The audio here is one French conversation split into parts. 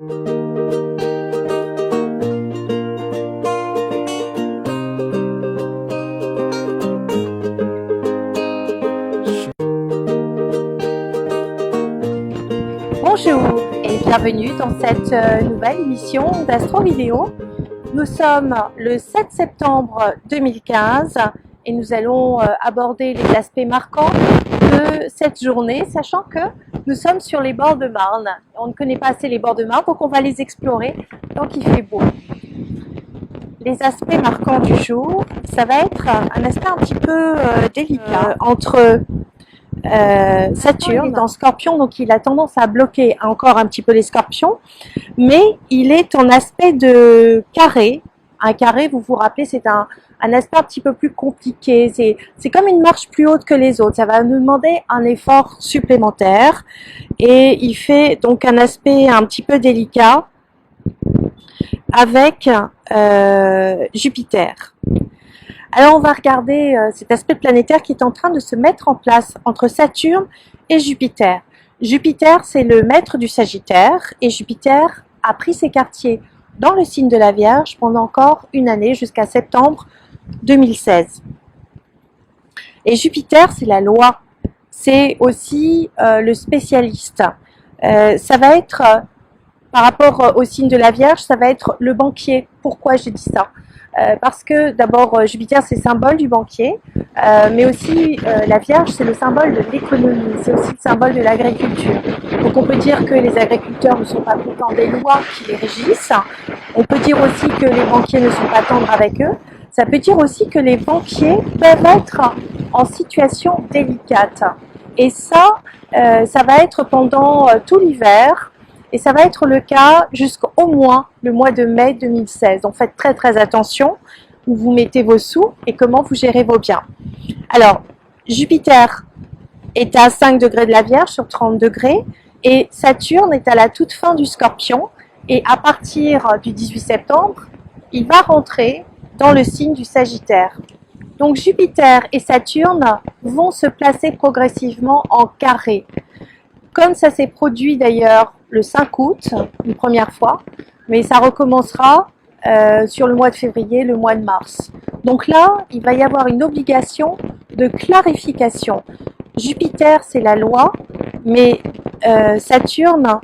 Bonjour et bienvenue dans cette nouvelle émission d'Astro Vidéo. Nous sommes le 7 septembre 2015 et nous allons aborder les aspects marquants de cette journée, sachant que nous sommes sur les bords de Marne. On ne connaît pas assez les bords de Marne, donc on va les explorer tant qu'il fait beau. Les aspects marquants du jour, ça va être un aspect un petit peu délicat entre Saturne dans Scorpion, donc il a tendance à bloquer encore un petit peu les Scorpions, mais il est en aspect de carré. Un carré, vous vous rappelez, c'est un aspect un petit peu plus compliqué, c'est comme une marche plus haute que les autres, ça va nous demander un effort supplémentaire et il fait donc un aspect un petit peu délicat avec Jupiter. Alors on va regarder cet aspect planétaire qui est en train de se mettre en place entre Saturne et Jupiter. Jupiter, c'est le maître du Sagittaire et Jupiter a pris ses quartiers dans le signe de la Vierge pendant encore une année jusqu'à septembre 2016. Et Jupiter, c'est la loi, c'est aussi le spécialiste. Ça va être, par rapport au signe de la Vierge, ça va être le banquier. Pourquoi j'ai dit ça ? Parce que d'abord Jupiter c'est le symbole du banquier, mais aussi la Vierge c'est le symbole de l'économie, c'est aussi le symbole de l'agriculture. Donc on peut dire que les agriculteurs ne sont pas contents des lois qui les régissent, on peut dire aussi que les banquiers ne sont pas tendres avec eux, ça peut dire aussi que les banquiers peuvent être en situation délicate. Et ça va être pendant tout l'hiver. Et ça va être le cas jusqu'au moins le mois de mai 2016. Donc faites très très attention où vous mettez vos sous et comment vous gérez vos biens. Alors, Jupiter est à 5 degrés de la Vierge sur 30 degrés et Saturne est à la toute fin du Scorpion. Et à partir du 18 septembre, il va rentrer dans le signe du Sagittaire. Donc Jupiter et Saturne vont se placer progressivement en carré. Comme ça s'est produit d'ailleurs le 5 août, une première fois, mais ça recommencera sur le mois de février, le mois de mars. Donc là, il va y avoir une obligation de clarification. Jupiter, c'est la loi, mais Saturne,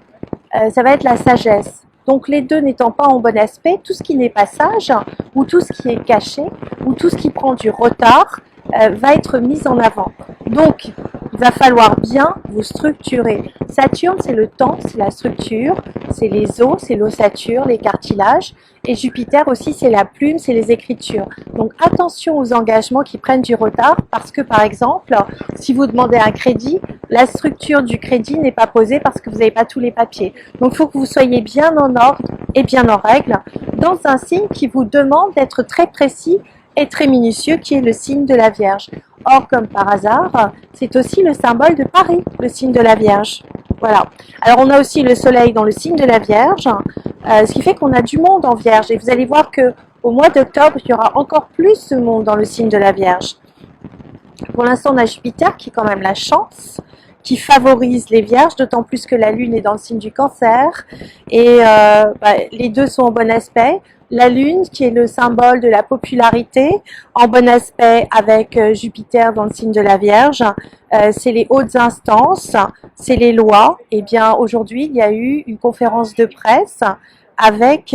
ça va être la sagesse. Donc les deux n'étant pas en bon aspect, tout ce qui n'est pas sage, ou tout ce qui est caché, ou tout ce qui prend du retard, va être mis en avant. Donc, il va falloir bien vous structurer. Saturne, c'est le temps, c'est la structure, c'est les os, c'est l'ossature, les cartilages. Et Jupiter aussi, c'est la plume, c'est les écritures. Donc, attention aux engagements qui prennent du retard parce que, par exemple, si vous demandez un crédit, la structure du crédit n'est pas posée parce que vous n'avez pas tous les papiers. Donc, il faut que vous soyez bien en ordre et bien en règle dans un signe qui vous demande d'être très précis et très minutieux, qui est le signe de la Vierge. Or, comme par hasard, c'est aussi le symbole de Paris, le signe de la Vierge. Voilà. Alors, on a aussi le soleil dans le signe de la Vierge, ce qui fait qu'on a du monde en Vierge. Et vous allez voir que au mois d'octobre, il y aura encore plus de monde dans le signe de la Vierge. Pour l'instant, on a Jupiter qui est quand même la chance, qui favorise les Vierges, d'autant plus que la Lune est dans le signe du Cancer. Et les deux sont en bon aspect. La Lune, qui est le symbole de la popularité, en bon aspect avec Jupiter dans le signe de la Vierge, c'est les hautes instances, c'est les lois. Et bien aujourd'hui, il y a eu une conférence de presse avec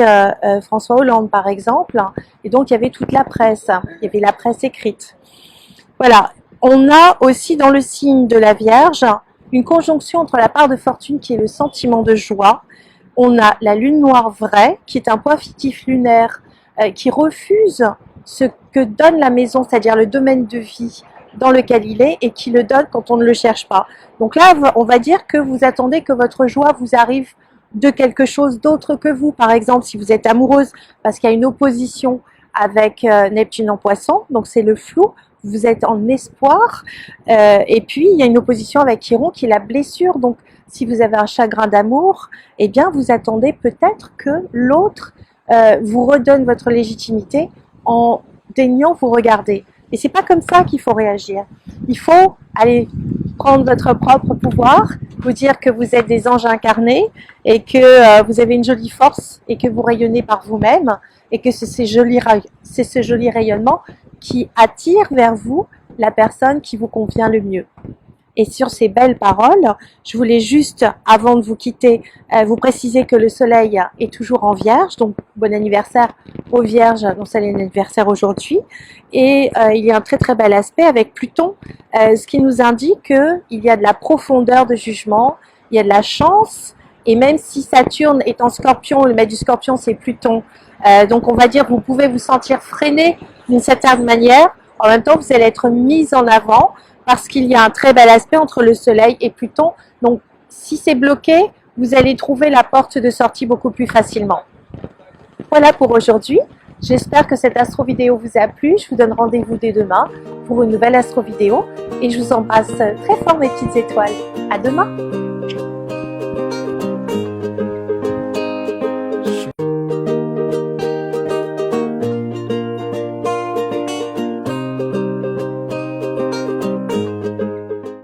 François Hollande, par exemple, et donc il y avait toute la presse, il y avait la presse écrite. Voilà, on a aussi dans le signe de la Vierge une conjonction entre la part de fortune qui est le sentiment de joie. On a la lune noire vraie, qui est un point fictif lunaire qui refuse ce que donne la maison, c'est-à-dire le domaine de vie dans lequel il est, et qui le donne quand on ne le cherche pas. Donc là, on va dire que vous attendez que votre joie vous arrive de quelque chose d'autre que vous. Par exemple, si vous êtes amoureuse, parce qu'il y a une opposition avec Neptune en Poisson, donc c'est le flou, vous êtes en espoir, et puis il y a une opposition avec Chiron qui est la blessure. Donc si vous avez un chagrin d'amour, eh bien vous attendez peut-être que l'autre vous redonne votre légitimité en daignant vous regarder. Et c'est pas comme ça qu'il faut réagir. Il faut aller prendre votre propre pouvoir, vous dire que vous êtes des anges incarnés et que vous avez une jolie force et que vous rayonnez par vous-même et que c'est ce joli rayonnement qui attire vers vous la personne qui vous convient le mieux. Et sur ces belles paroles, je voulais juste, avant de vous quitter, vous préciser que le soleil est toujours en Vierge, donc bon anniversaire aux Vierges dont c'est l'anniversaire aujourd'hui. Et il y a un très très bel aspect avec Pluton, ce qui nous indique qu'il y a de la profondeur de jugement, il y a de la chance, et même si Saturne est en Scorpion, le maître du Scorpion c'est Pluton, donc on va dire vous pouvez vous sentir freiné d'une certaine manière, en même temps vous allez être mis en avant, parce qu'il y a un très bel aspect entre le Soleil et Pluton. Donc, si c'est bloqué, vous allez trouver la porte de sortie beaucoup plus facilement. Voilà pour aujourd'hui. J'espère que cette astro vidéo vous a plu. Je vous donne rendez-vous dès demain pour une nouvelle astro vidéo. Et je vous embrasse très fort mes petites étoiles. À demain!